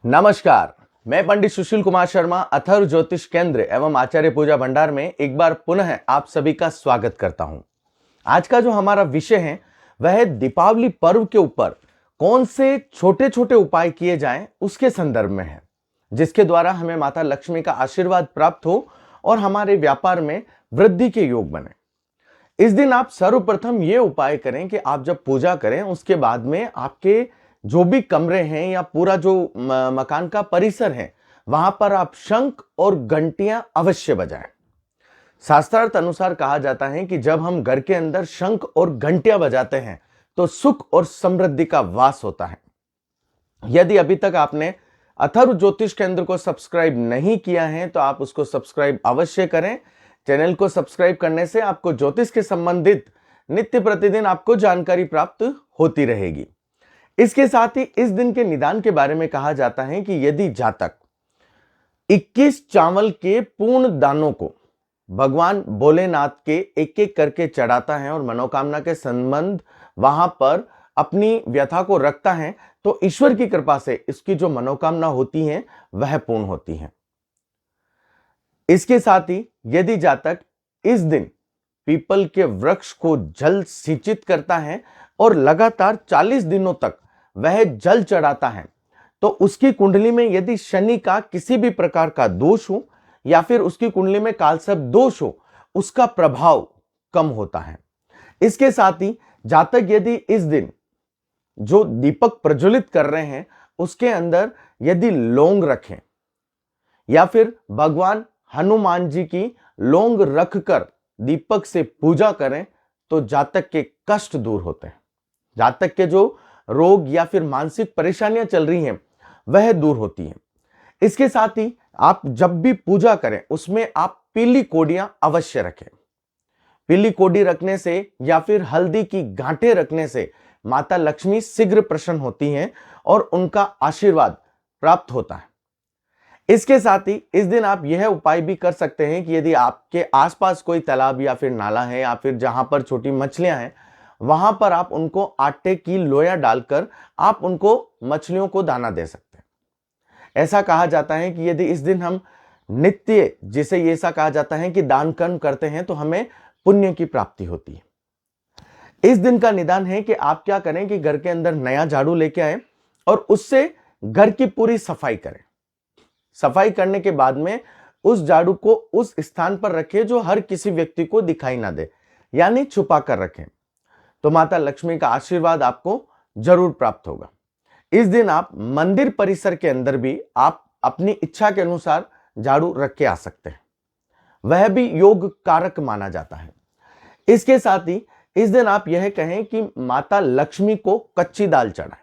नमस्कार, मैं पंडित सुशील कुमार शर्मा अथर्व ज्योतिष केंद्र एवं आचार्य पूजा भंडार में एक बार पुनः आप सभी का स्वागत करता हूं। आज का जो हमारा विषय है वह है दीपावली पर्व के ऊपर कौन से छोटे छोटे उपाय किए जाएं उसके संदर्भ में है, जिसके द्वारा हमें माता लक्ष्मी का आशीर्वाद प्राप्त हो और हमारे व्यापार में वृद्धि के योग बने। इस दिन आप सर्वप्रथम ये उपाय करें कि आप जब पूजा करें उसके बाद में आपके जो भी कमरे हैं या पूरा जो मकान का परिसर है वहां पर आप शंख और घंटियां अवश्य बजाएं। शास्त्रार्थ अनुसार कहा जाता है कि जब हम घर के अंदर शंख और घंटियां बजाते हैं तो सुख और समृद्धि का वास होता है। यदि अभी तक आपने अथर्व ज्योतिष केंद्र को सब्सक्राइब नहीं किया है तो आप उसको सब्सक्राइब अवश्य करें। चैनल को सब्सक्राइब करने से आपको ज्योतिष के संबंधित नित्य प्रतिदिन आपको जानकारी प्राप्त होती रहेगी। इसके साथ ही इस दिन के निदान के बारे में कहा जाता है कि यदि जातक 21 चावल के पूर्ण दानों को भगवान भोलेनाथ के एक एक करके चढ़ाता है और मनोकामना के संबंध वहां पर अपनी व्यथा को रखता है तो ईश्वर की कृपा से इसकी जो मनोकामना होती है वह पूर्ण होती है। इसके साथ ही यदि जातक इस दिन पीपल के वृक्ष को जल सिंचित करता है और लगातार 40 दिनों तक वह जल चढ़ाता है तो उसकी कुंडली में यदि शनि का किसी भी प्रकार का दोष हो या फिर उसकी कुंडली में कालसर्प दोष हो उसका प्रभाव कम होता है। इसके साथ ही जातक यदि इस दिन जो दीपक प्रज्वलित कर रहे हैं उसके अंदर यदि लौंग रखें या फिर भगवान हनुमान जी की लौंग रखकर दीपक से पूजा करें तो जातक के कष्ट दूर होते हैं। जातक के जो रोग या फिर मानसिक परेशानियां चल रही हैं वह दूर होती हैं। इसके साथ ही आप जब भी पूजा करें उसमें आप पीली कोडियां अवश्य रखें। पीली कोडी रखने से या फिर हल्दी की गांठें रखने से माता लक्ष्मी शीघ्र प्रसन्न होती हैं और उनका आशीर्वाद प्राप्त होता है। इसके साथ ही इस दिन आप यह उपाय भी कर सकते हैं कि यदि आपके आसपास कोई तालाब या फिर नाला है या फिर जहां पर छोटी मछलियां हैं वहां पर आप उनको आटे की लोया डालकर आप उनको मछलियों को दाना दे सकते हैं। ऐसा कहा जाता है कि यदि इस दिन हम नित्य जिसे ऐसा कहा जाता है कि दान कर्म करते हैं तो हमें पुण्य की प्राप्ति होती है। इस दिन का निदान है कि आप क्या करें कि घर के अंदर नया झाड़ू लेके आए और उससे घर की पूरी सफाई करें। सफाई करने के बाद में उस झाड़ू को उस स्थान पर रखें जो हर किसी व्यक्ति को दिखाई ना दे, यानी छुपा कर रखें, तो माता लक्ष्मी का आशीर्वाद आपको जरूर प्राप्त होगा। इस दिन आप मंदिर परिसर के अंदर भी आप अपनी इच्छा के अनुसार झाड़ू रख के आ सकते हैं, वह भी योग कारक माना जाता है। इसके साथ ही इस दिन आप यह कहें कि माता लक्ष्मी को कच्ची दाल चढ़ाएं।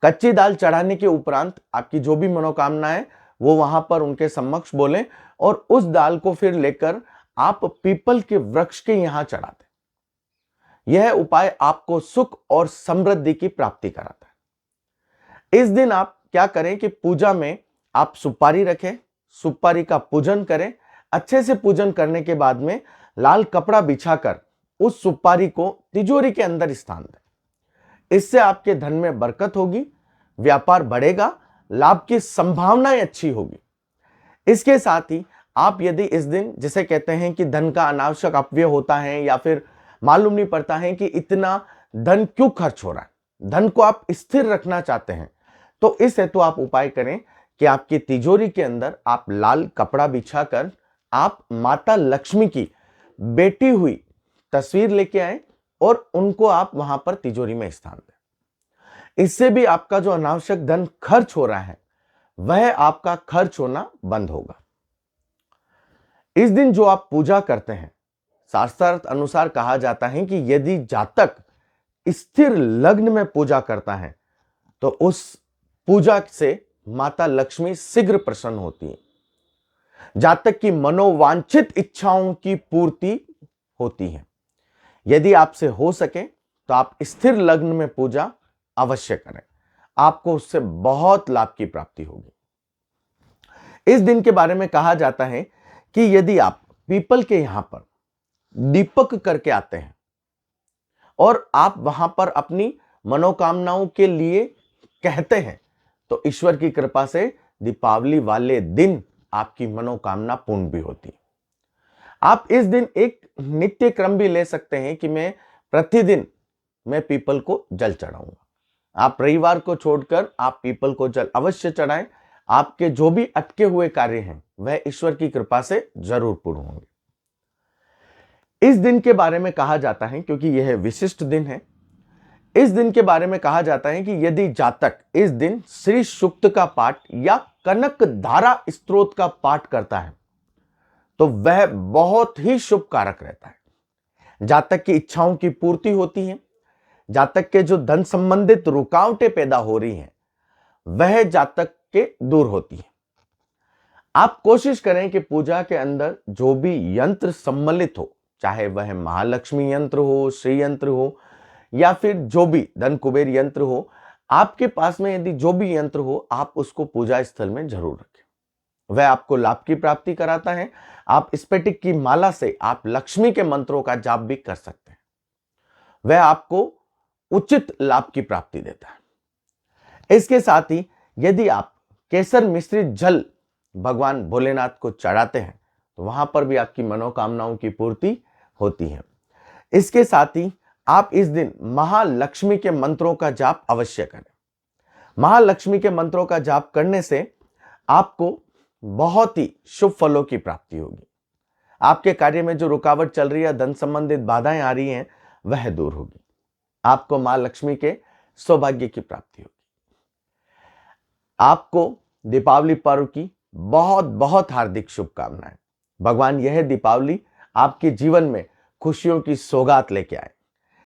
कच्ची दाल चढ़ाने के उपरांत आपकी जो भी मनोकामना है वो वहां पर उनके समक्ष बोलें और उस दाल को फिर लेकर आप पीपल के वृक्ष के यहां चढ़ा दें। यह उपाय आपको सुख और समृद्धि की प्राप्ति कराता है। इस दिन आप क्या करें कि पूजा में आप सुपारी रखें, सुपारी का पूजन करें। अच्छे से पूजन करने के बाद में लाल कपड़ा बिछाकर उस सुपारी को तिजोरी के अंदर स्थान दें। इससे आपके धन में बरकत होगी, व्यापार बढ़ेगा, लाभ की संभावनाएं अच्छी होगी। इसके साथ ही आप यदि इस दिन जिसे कहते हैं कि धन का अनावश्यक अपव्यय होता है या फिर मालूम नहीं पड़ता है कि इतना धन क्यों खर्च हो रहा है, धन को आप स्थिर रखना चाहते हैं, तो इस हेतु आप उपाय करें कि आपकी तिजोरी के अंदर आप लाल कपड़ा बिछाकर आप माता लक्ष्मी की बेटी हुई तस्वीर लेके आए और उनको आप वहां पर तिजोरी में स्थान दें। इससे भी आपका जो अनावश्यक धन खर्च हो रहा है वह आपका खर्च होना बंद होगा। इस दिन जो आप पूजा करते हैं शास्त्रार्थ अनुसार कहा जाता है कि यदि जातक स्थिर लग्न में पूजा करता है तो उस पूजा से माता लक्ष्मी शीघ्र प्रसन्न होती है। जातक की मनोवांछित इच्छाओं की पूर्ति होती है। यदि आपसे हो सके तो आप स्थिर लग्न में पूजा अवश्य करें, आपको उससे बहुत लाभ की प्राप्ति होगी। इस दिन के बारे में कहा जाता है कि यदि आप पीपल के यहां पर दीपक करके आते हैं और आप वहां पर अपनी मनोकामनाओं के लिए कहते हैं तो ईश्वर की कृपा से दीपावली वाले दिन आपकी मनोकामना पूर्ण भी होती है। आप इस दिन एक नित्य क्रम भी ले सकते हैं कि मैं प्रतिदिन पीपल को जल चढ़ाऊंगा। आप रविवार को छोड़कर आप पीपल को जल अवश्य चढ़ाएं। आपके जो भी अटके हुए कार्य हैं वह ईश्वर की कृपा से जरूर पूर्ण होंगे। इस दिन के बारे में कहा जाता है, क्योंकि यह विशिष्ट दिन है, इस दिन के बारे में कहा जाता है कि यदि जातक इस दिन श्री सूक्त का पाठ या कनक धारा स्तोत्र का पाठ करता है तो वह बहुत ही शुभ कारक रहता है। जातक की इच्छाओं की पूर्ति होती है। जातक के जो धन संबंधित रुकावटें पैदा हो रही हैं वह जातक के दूर होती है। आप कोशिश करें कि पूजा के अंदर जो भी यंत्र सम्मिलित हो, चाहे वह महालक्ष्मी यंत्र हो, श्री यंत्र हो या फिर जो भी धन कुबेर यंत्र हो, आपके पास में यदि जो भी यंत्र हो आप उसको पूजा स्थल में जरूर रखें। वह आपको लाभ की प्राप्ति कराता है। आप स्फटिक की माला से आप लक्ष्मी के मंत्रों का जाप भी कर सकते हैं। वह आपको उचित लाभ की प्राप्ति देता है। इसके साथ ही यदि आप केसर मिश्रित जल भगवान भोलेनाथ को चढ़ाते हैं तो वहां पर भी आपकी मनोकामनाओं की पूर्ति होती है। इसके साथ ही आप इस दिन महालक्ष्मी के मंत्रों का जाप अवश्य करें। महालक्ष्मी के मंत्रों का जाप करने से आपको बहुत ही शुभ फलों की प्राप्ति होगी। आपके कार्य में जो रुकावट चल रही है, धन संबंधित बाधाएं आ रही हैं, वह दूर होगी। आपको मां लक्ष्मी के सौभाग्य की प्राप्ति होगी। आपको दीपावली पर्व की बहुत बहुत हार्दिक शुभकामनाएं। भगवान यह दीपावली आपके जीवन में खुशियों की सौगात लेके आए।